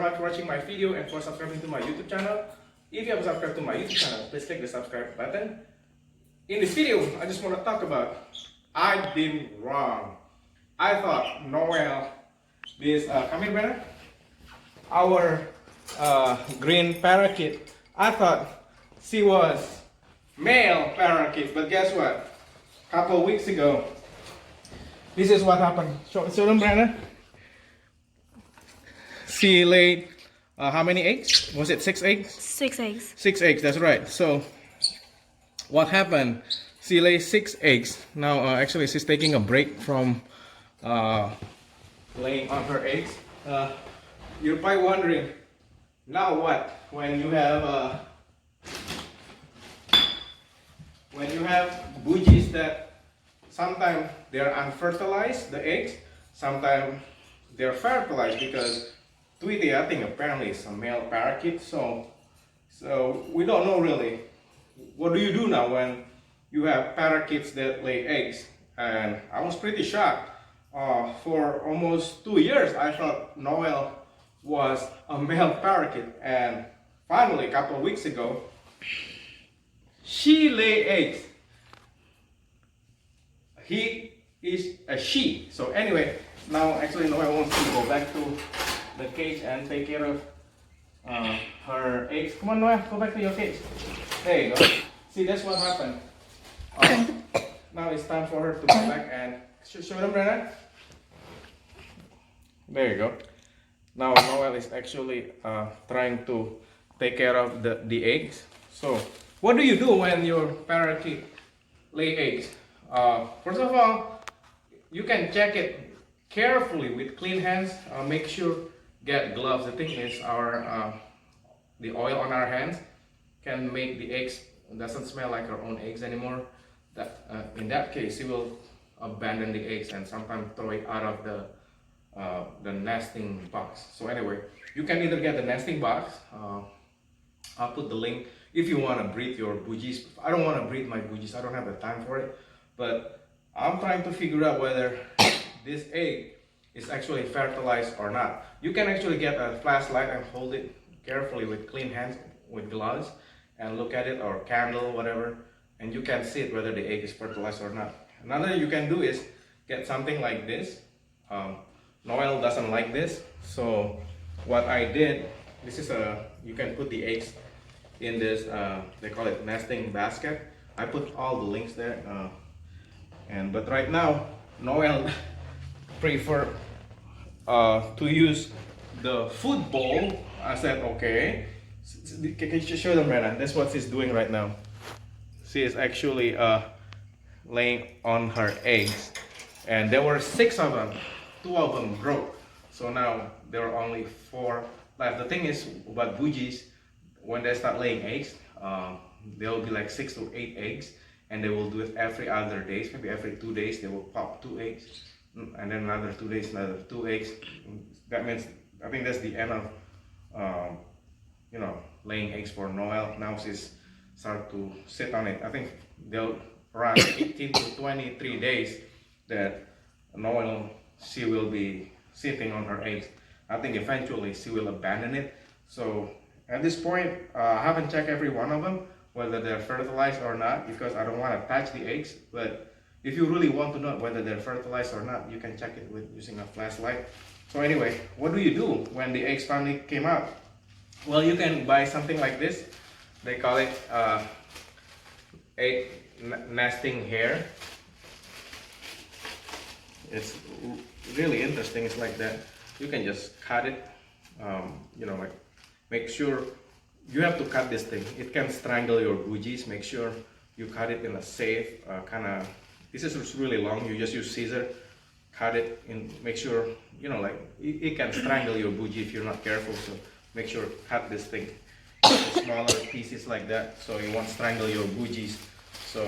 very much for watching my video and for subscribing to my YouTube channel. If you have subscribed to my YouTube channel, please click the subscribe button. In this video, I just want to talk about I've been wrong. I thought Noel, this come here, brother, our green parakeet, I thought she was male parakeet, but guess what? A couple of weeks ago, this is what happened. Show them, brother. She laid how many eggs? Was it 6 eggs? 6 eggs. 6 eggs, that's right. So what happened? She laid 6 eggs. Now actually she's taking a break from laying on her eggs. You're probably wondering, now what? When you have budgies that sometimes they're unfertilized, the eggs, sometimes they're fertilized, because Tweety, I think apparently is a male parakeet, so we don't know really. What do you do now when you have parakeets that lay eggs? And I was pretty shocked. For almost 2 years, I thought Noel was a male parakeet, and finally, a couple of weeks ago, she lay eggs. He is a she. So anyway, now actually Noel wants to go back to the cage and take care of her eggs. Come on, Noel, go back to your cage. There you go. See, that's what happened. Now it's time for her to go back and show them, Brennan. There you go. Now Noel is actually trying to take care of the eggs. So what do you do when your parakeet lay eggs? First of all, you can check it carefully with clean hands. Make sure get gloves. The thing is, the oil on our hands can make the eggs doesn't smell like our own eggs anymore. That in that case, you will abandon the eggs and sometimes throw it out of the nesting box. So anyway, you can either get the nesting box. I'll put the link if you want to breed your budgies. I don't want to breed my budgies. I don't have the time for it. But I'm trying to figure out whether this egg is actually fertilized or not. You can actually get a flashlight and hold it carefully with clean hands, with gloves, and look at it, or candle, whatever, and you can see it whether the egg is fertilized or not. Another you can do is get something like this. Noel doesn't like this, so what I did, this is you can put the eggs in this, they call it nesting basket. I put all the links there, but right now Noel prefer to use the food bowl. I said, okay, can you show them, Rena? That's what she's doing right now. She is actually laying on her eggs, and there were 6 of them. 2 of them broke, so now there are only 4 left. The thing is about budgies, when they start laying eggs, there will be like 6 to 8 eggs, and they will do it every other days. Maybe every 2 days they will pop 2 eggs, and then another 2 days another 2 eggs. That means, I think that's the end of laying eggs for Noel. Now she's start to sit on it. I think they'll around 18 to 23 days that Noel, she will be sitting on her eggs. I think eventually she will abandon it. So at this point, I haven't checked every one of them whether they're fertilized or not, because I don't want to touch the eggs. But if you really want to know whether they're fertilized or not, you can check it with using a flashlight. So anyway, what do you do when the eggs finally came out? Well, you can buy something like this. They call it egg nesting hair. It's really interesting. It's like that. You can just cut it. Like make sure you have to cut this thing. It can strangle your budgies. Make sure you cut it in a safe kind of. This is really long. You just use scissor, cut it, and make sure it can strangle your budgie if you're not careful. So make sure cut this thing into smaller pieces like that, so you won't strangle your budgies. So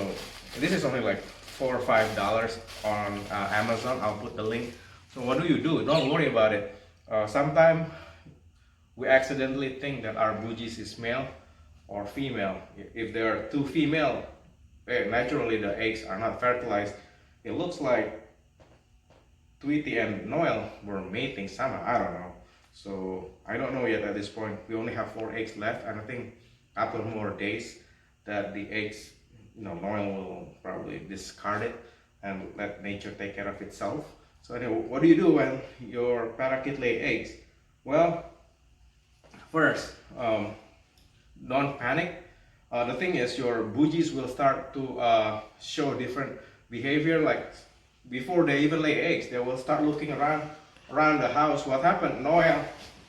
this is only like $4 or $5 on Amazon. I'll put the link. So what do? Don't worry about it. Sometimes we accidentally think that our budgies is male or female. If there are 2 female, naturally the eggs are not fertilized. It looks like Tweety and Noel were mating somehow. I don't know. So I don't know yet at this point. We only have 4 eggs left, and I think a couple more days that the eggs, Noel will probably discard it and let nature take care of itself. So anyway, what do you do when your parakeet lay eggs? Well, first, don't panic. The thing is, your budgies will start to show different behavior. Like before they even lay eggs, they will start looking around the house. What happened? Noel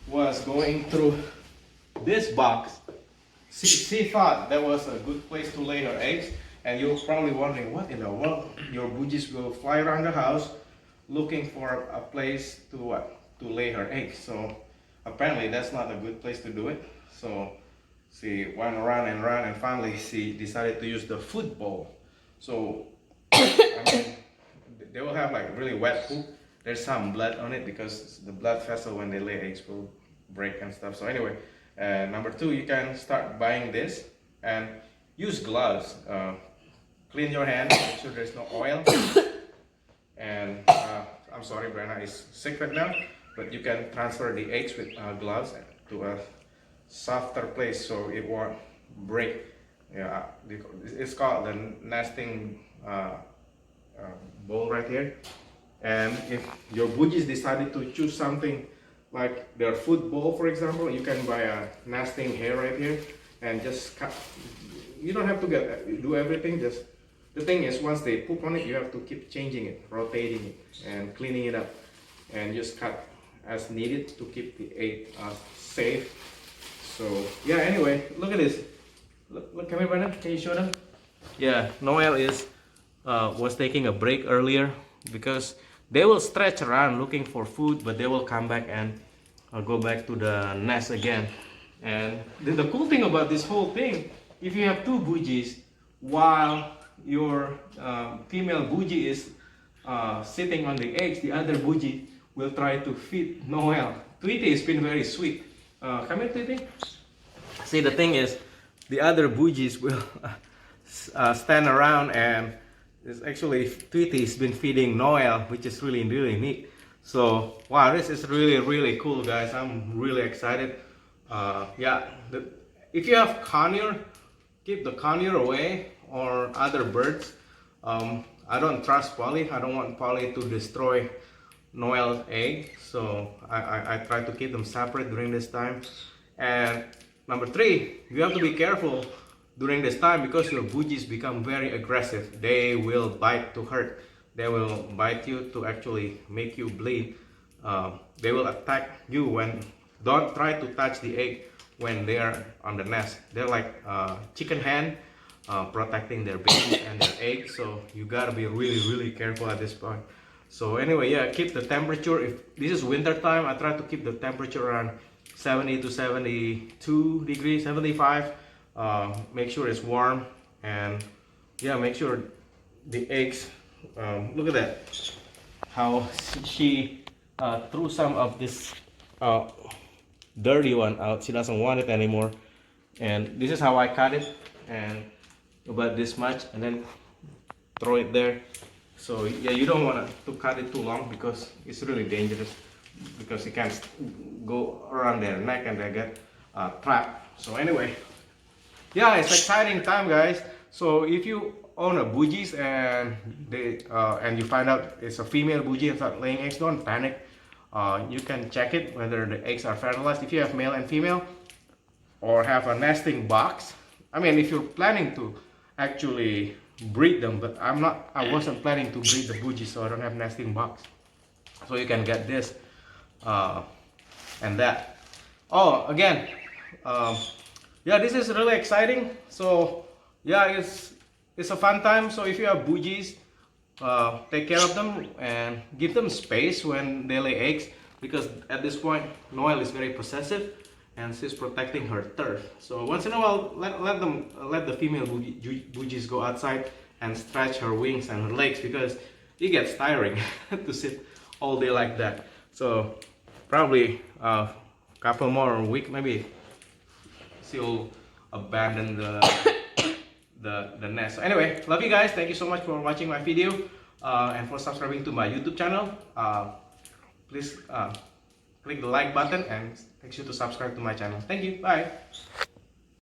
was going through this box. She thought that was a good place to lay her eggs, and you're probably wondering, what in the world? Your budgies will fly around the house looking for a place to lay her eggs. So apparently that's not a good place to do it. So she went around and around, and finally she decided to use the food bowl. So I mean, they will have like really wet poop. There's some blood on it because the blood vessel when they lay eggs will break and stuff. So anyway, number 2, you can start buying this and use gloves. Clean your hands, make sure there's no oil. And I'm sorry, Brenna is sick right now, but you can transfer the eggs with gloves to a softer place so it won't break. Yeah, it's called the nesting bowl right here. And if your budgies decided to choose something like their food bowl, for example, you can buy a nesting hair right here and just cut. You don't have to do everything. Just the thing is, once they poop on it, you have to keep changing it, rotating it, and cleaning it up, and just cut as needed to keep the egg safe. So yeah. Anyway, look at this. Look, come here, Brandon. Can you show them? Yeah, Noel was taking a break earlier because they will stretch around looking for food, but they will come back and go back to the nest again. And the cool thing about this whole thing, if you have 2 budgies, while your female budgie is sitting on the eggs, the other budgie will try to feed Noel. Tweety has been very sweet. Come here, Tweety. See, the thing is, the other budgies will stand around, and it's actually Tweety has been feeding Noel, which is really neat. So wow, this is really cool, guys. I'm really excited. Yeah, if you have Conure, keep the Conure away, or other birds. I don't trust Polly. I don't want Polly to destroy Noel's egg, so I try to keep them separate during this time. And number 3, you have to be careful during this time because your budgies become very aggressive. They will bite to hurt. They will bite you to actually make you bleed. They will attack you don't try to touch the egg when they are on the nest. They're like chicken hen, protecting their babies and their eggs. So you gotta be really careful at this point. So anyway, yeah, keep the temperature. If this is winter time, I try to keep the temperature around 70 to 72 degrees, 75. Make sure it's warm, and yeah, make sure the eggs, look at that, how she threw some of this dirty one out. She doesn't want it anymore, and this is how I cut it, and about this much, and then throw it there. So yeah, you don't want to cut it too long because it's really dangerous, because you can't go around their neck and they get trapped. So anyway, yeah, it's exciting time, guys. So if you own a budgies and and you find out it's a female budgie and start laying eggs, don't panic. You can check it whether the eggs are fertilized. If you have male and female, or have a nesting box. I mean, if you're planning to actually breed them, but I wasn't planning to breed the budgies, so I don't have nesting box. So you can get this and that. Oh, again, yeah, this is really exciting. So yeah, it's a fun time. So if you have budgies, take care of them and give them space when they lay eggs, because at this point Noel is very possessive and she's protecting her turf. So once in a while, let the female budgies go outside and stretch her wings and her legs, because it gets tiring to sit all day like that. So probably a couple more weeks, maybe she'll abandon the nest. So anyway, love you guys. Thank you so much for watching my video and for subscribing to my YouTube channel. Please click the like button and make sure to subscribe to my channel. Thank you. Bye.